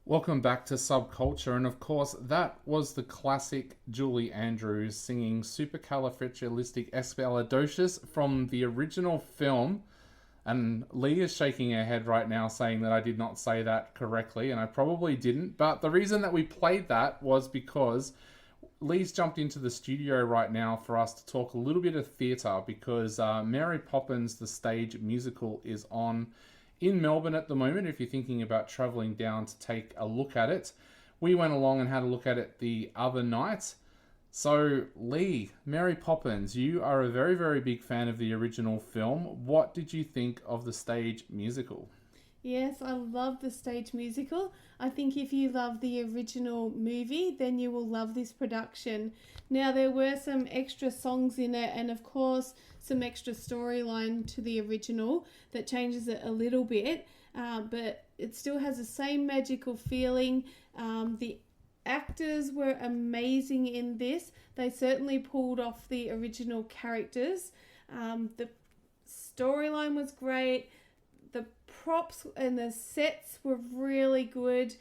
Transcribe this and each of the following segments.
Welcome back to Subculture, and of course, that was the classic Julie Andrews singing Supercalifragilisticexpialidocious from the original film. And Lee is shaking her head right now, saying that I did not say that correctly, and I probably didn't. But the reason that we played that was because Lee's jumped into the studio right now for us to talk a little bit of theatre because Mary Poppins, the stage musical, is on in Melbourne at the moment. If you're thinking about travelling down to take a look at it, we went along and had a look at it the other night. So, Lee, Mary Poppins, you are a very, very big fan of the original film. What did you think of the stage musical? Yes, I love the stage musical. I think if you love the original movie, then you will love this production. Now, there were some extra songs in it, and of course, some extra storyline to the original that changes it a little bit, but it still has the same magical feeling. The actors were amazing in this. They certainly pulled off the original characters. The storyline was great. The props and the sets were really good.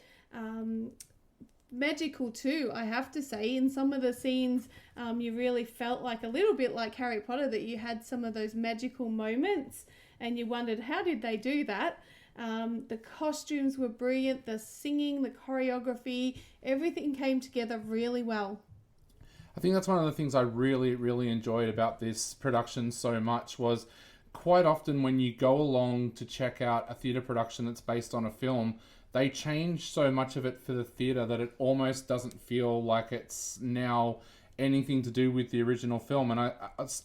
Magical too, I have to say. In some of the scenes, you really felt like a little bit like Harry Potter, that you had some of those magical moments and you wondered, how did they do that? The costumes were brilliant, the singing, the choreography, everything came together really well. I think that's one of the things I really, really enjoyed about this production so much was quite often when you go along to check out a theatre production that's based on a film, they change so much of it for the theatre that it almost doesn't feel like it's now anything to do with the original film. And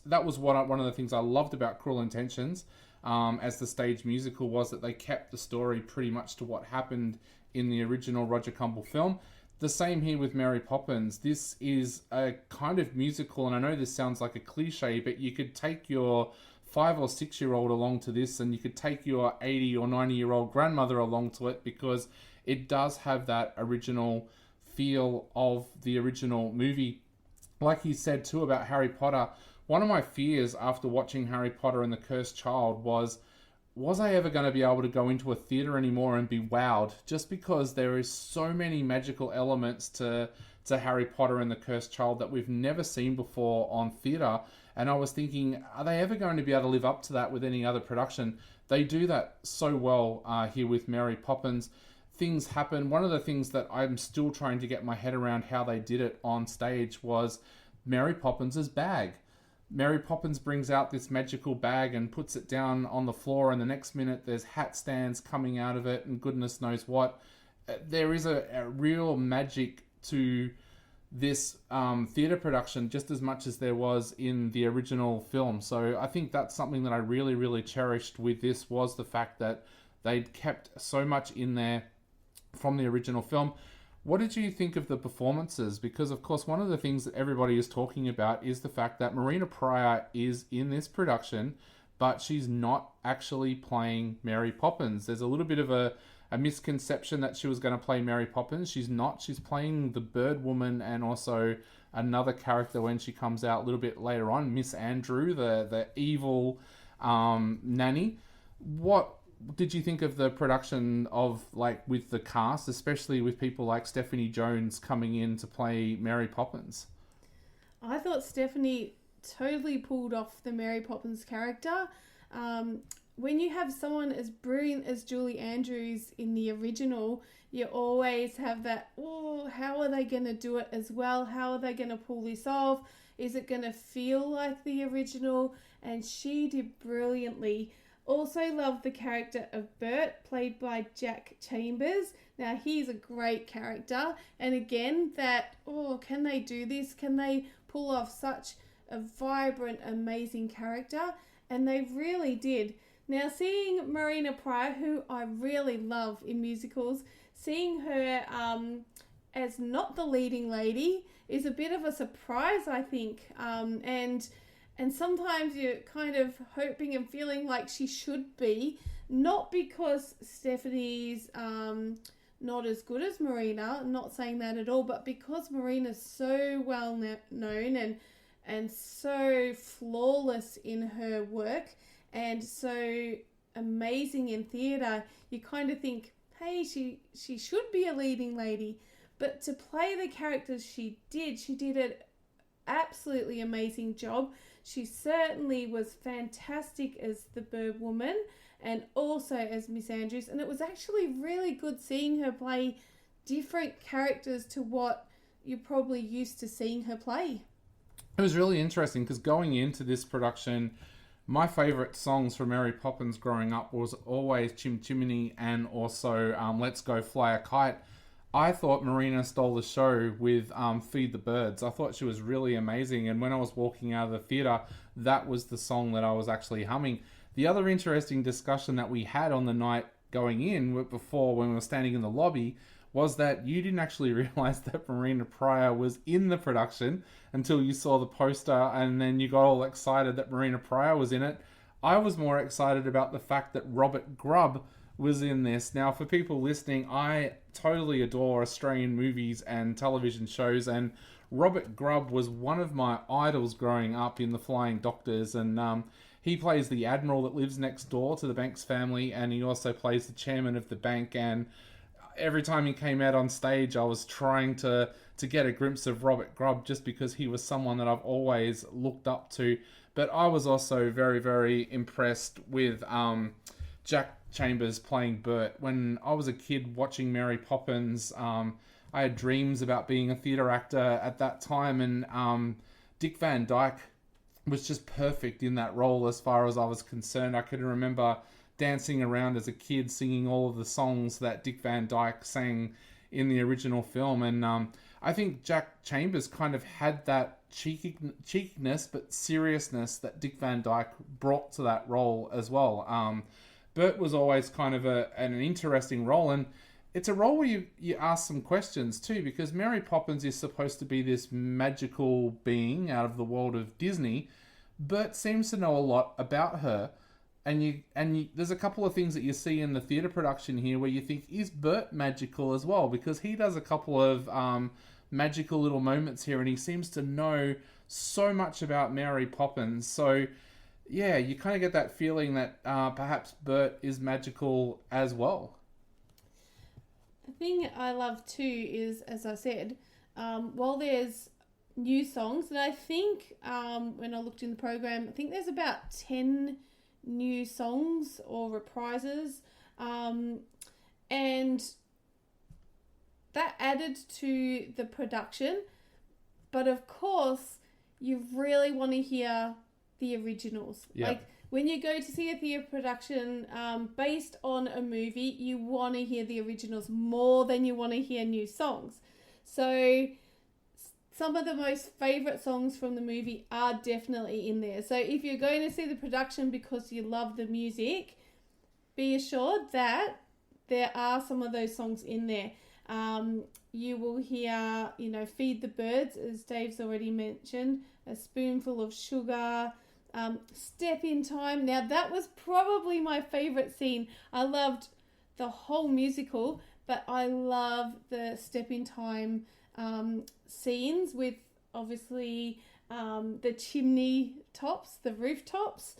that was one of the things I loved about Cruel Intentions as the stage musical, was that they kept the story pretty much to what happened in the original Roger Cumble film. The same here with Mary Poppins. This is a kind of musical, and I know this sounds like a cliche, but you could take your 5 or 6 year old along to this, and you could take your 80 or 90-year-old grandmother along to it, because it does have that original feel of the original movie. Like he said too about Harry Potter, one of my fears after watching Harry Potter and the Cursed Child was I ever going to be able to go into a theatre anymore and be wowed? Just because there is so many magical elements to Harry Potter and the Cursed Child that we've never seen before on theatre. And I was thinking, are they ever going to be able to live up to that with any other production? They do that so well here with Mary Poppins. Things happen. One of the things that I'm still trying to get my head around how they did it on stage was Mary Poppins' bag. Mary Poppins brings out this magical bag and puts it down on the floor, and the next minute there's hat stands coming out of it and goodness knows what. There is a real magic to this theatre production just as much as there was in the original film. So I think that's something that I really, really cherished with this, was the fact that they'd kept so much in there from the original film. What did you think of the performances? Because, of course, one of the things that everybody is talking about is the fact that Marina Pryor is in this production, but she's not actually playing Mary Poppins. There's a little bit of a misconception that she was going to play Mary Poppins. She's not. She's playing the Bird Woman and also another character when she comes out a little bit later on, Miss Andrew, the evil nanny. What did you think of the production of, like, with the cast, especially with people like Stephanie Jones coming in to play Mary Poppins? I thought Stephanie totally pulled off the Mary Poppins character. When you have someone as brilliant as Julie Andrews in the original, you always have that, oh, how are they going to do it as well? How are they going to pull this off? Is it going to feel like the original? And she did brilliantly. Also loved the character of Bert, played by Jack Chambers. Now, he's a great character. And again, that, oh, can they do this? Can they pull off such a vibrant, amazing character? And they really did. Now, seeing Marina Pryor, who I really love in musicals, seeing her as not the leading lady is a bit of a surprise, I think. And sometimes you're kind of hoping and feeling like she should be, not because Stephanie's not as good as Marina, I'm not saying that at all, but because Marina's so well known and so flawless in her work and so amazing in theatre, you kind of think, hey, she should be a leading lady. But to play the characters she did an absolutely amazing job. She certainly was fantastic as the Bird Woman and also as Miss Andrews. And it was actually really good seeing her play different characters to what you're probably used to seeing her play. It was really interesting because going into this production, my favourite songs from Mary Poppins growing up was always Chim Chimney and also Let's Go Fly a Kite. I thought Marina stole the show with Feed the Birds. I thought she was really amazing, and when I was walking out of the theatre, that was the song that I was actually humming. The other interesting discussion that we had on the night going in, before when we were standing in the lobby, was that you didn't actually realise that Marina Pryor was in the production until you saw the poster, and then you got all excited that Marina Pryor was in it. I was more excited about the fact that Robert Grubb was in this. Now, for people listening, I totally adore Australian movies and television shows, and Robert Grubb was one of my idols growing up in The Flying Doctors, and he plays the admiral that lives next door to the Banks family, and he also plays the chairman of the bank. And every time he came out on stage, I was trying to get a glimpse of Robert Grubb just because he was someone that I've always looked up to. But I was also very, very impressed with Jack Chambers playing Bert. When I was a kid watching Mary Poppins, I had dreams about being a theatre actor at that time, and Dick Van Dyke was just perfect in that role as far as I was concerned. I can remember dancing around as a kid singing all of the songs that Dick Van Dyke sang in the original film, and I think Jack Chambers kind of had that cheekiness but seriousness that Dick Van Dyke brought to that role as well. Bert was always kind of an interesting role, and it's a role where you ask some questions too, because Mary Poppins is supposed to be this magical being out of the world of Disney. Bert seems to know a lot about her, and there's a couple of things that you see in the theatre production here where you think, is Bert magical as well? Because he does a couple of magical little moments here, and he seems to know so much about Mary Poppins. So yeah, you kind of get that feeling that perhaps Bert is magical as well. The thing I love too is, as I said, while there's new songs, and I think when I looked in the program, I think there's about 10 new songs or reprises, and that added to the production. But of course, you really want to hear the originals. Yeah. Like when you go to see a theatre production based on a movie, you want to hear the originals more than you want to hear new songs. So some of the most favourite songs from the movie are definitely in there. So if you're going to see the production because you love the music, be assured that there are some of those songs in there. You will hear, Feed the Birds, as Dave's already mentioned, A Spoonful of Sugar, Step in Time. Now, that was probably my favourite scene. I loved the whole musical, but I love the Step in Time scenes with, obviously, the chimney tops, the rooftops.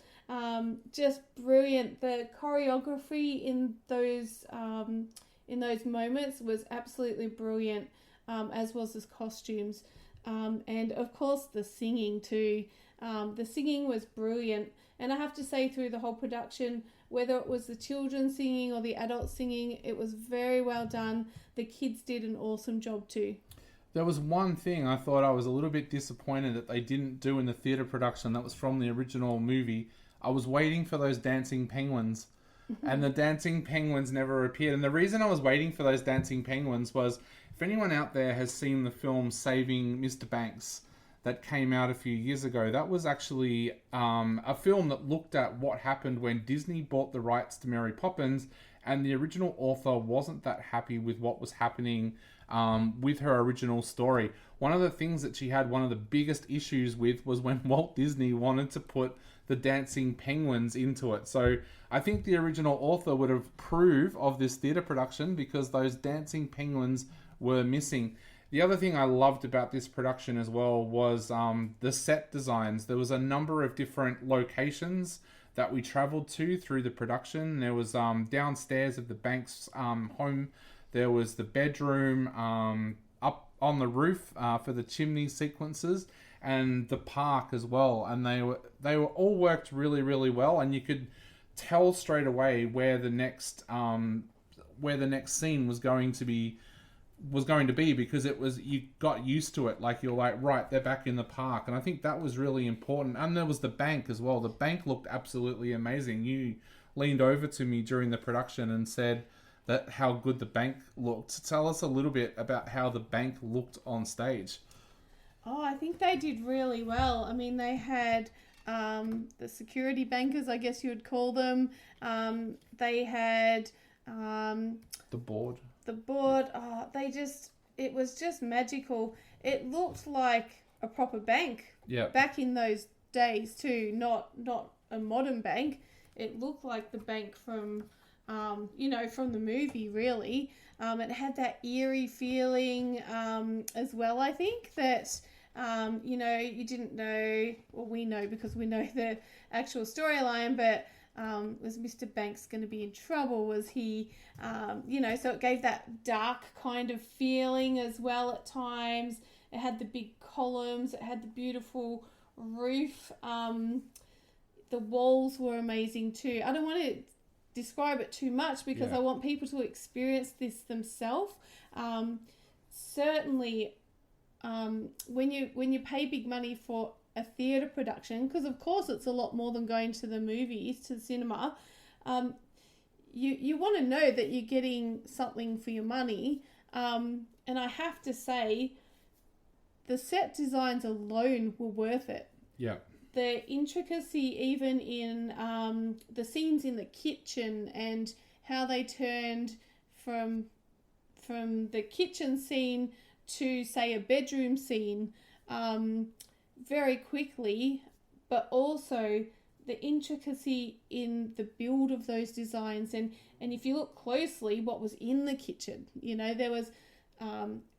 Just brilliant. The choreography in those moments was absolutely brilliant, as was the costumes. And of course the singing too. The singing was brilliant. And I have to say, through the whole production, whether it was the children singing or the adults singing, it was very well done. The kids did an awesome job too. There was one thing I thought I was a little bit disappointed that they didn't do in the theatre production that was from the original movie. I was waiting for those dancing penguins, and the dancing penguins never appeared. And the reason I was waiting for those dancing penguins was, if anyone out there has seen the film Saving Mr. Banks that came out a few years ago, that was actually a film that looked at what happened when Disney bought the rights to Mary Poppins, and the original author wasn't that happy with what was happening with her original story. One of the things that she had one of the biggest issues with was when Walt Disney wanted to put the dancing penguins into it. So I think the original author would have approved of this theatre production because those dancing penguins were missing. The other thing I loved about this production as well was the set designs. There was a number of different locations that we travelled to through the production. There was downstairs of the bank's home, there was the bedroom up on the roof for the chimney sequences, and the park as well. And they were all worked really, really well, and you could tell straight away where the next scene was going to be because you got used to it. Like, you're like, right, they're back in the park. And I think that was really important. And there was the bank as well. The bank looked absolutely amazing. You leaned over to me during the production and said that how good the bank looked. Tell us a little bit about how the bank looked on stage. Oh, I think they did really well. I mean, they had the security bankers, I guess you would call them. They had the board. It was just magical. It looked like a proper bank. Yeah. Back in those days too, not a modern bank. It looked like the bank from from the movie, really. It had that eerie feeling as well, I think, that you didn't know, well, we know because we know the actual storyline, but was Mr. Banks going to be in trouble? Was he, so it gave that dark kind of feeling as well at times. It had the big columns. It had the beautiful roof. The walls were amazing too. I don't want to describe it too much because I want people to experience this themselves. Certainly, when you pay big money for a theatre production, because of course it's a lot more than going to the movies, to the cinema, you want to know that you're getting something for your money. And I have to say, the set designs alone were worth it. Yeah. The intricacy even in the scenes in the kitchen and how they turned from the kitchen scene to, say, a bedroom scene very quickly, but also the intricacy in the build of those designs. And if you look closely what was in the kitchen, there was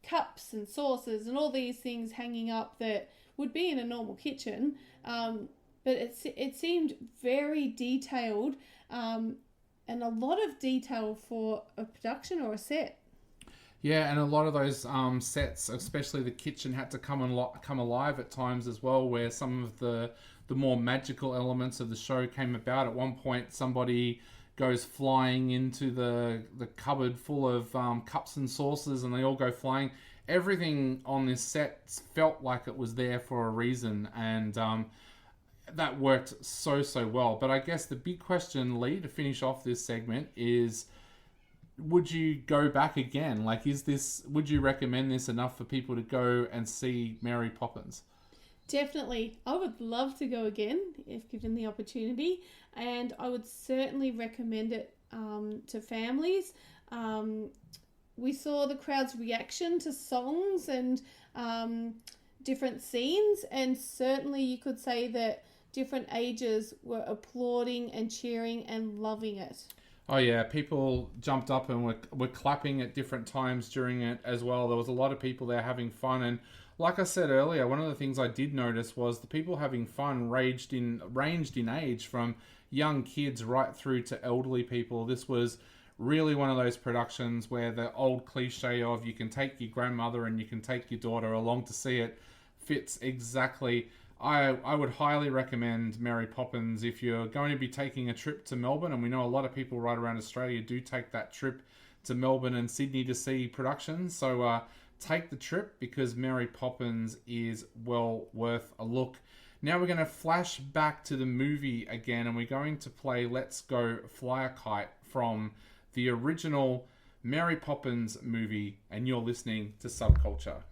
cups and saucers and all these things hanging up that would be in a normal kitchen, but it seemed very detailed, and a lot of detail for a production or a set. Yeah, and a lot of those sets, especially the kitchen, had to come alive at times as well, where some of the more magical elements of the show came about. At one point, somebody goes flying into the cupboard full of cups and saucers, and they all go flying. Everything on this set felt like it was there for a reason, and that worked so well. But I guess the big question, Lee, to finish off this segment is, would you go back again? Like, would you recommend this enough for people to go and see Mary Poppins? Definitely. I would love to go again if given the opportunity, and I would certainly recommend it to families. We saw the crowd's reaction to songs and different scenes, and certainly you could say that different ages were applauding and cheering and loving it. Oh yeah, people jumped up and were clapping at different times during it as well. There was a lot of people there having fun, and like I said earlier, one of the things I did notice was the people having fun ranged in age from young kids right through to elderly people. This was really one of those productions where the old cliche of you can take your grandmother and you can take your daughter along to see it fits exactly. I would highly recommend Mary Poppins if you're going to be taking a trip to Melbourne, and we know a lot of people right around Australia do take that trip to Melbourne and Sydney to see productions. So take the trip, because Mary Poppins is well worth a look. Now we're going to flash back to the movie again, and we're going to play Let's Go Fly a Kite from the original Mary Poppins movie, and you're listening to Subculture.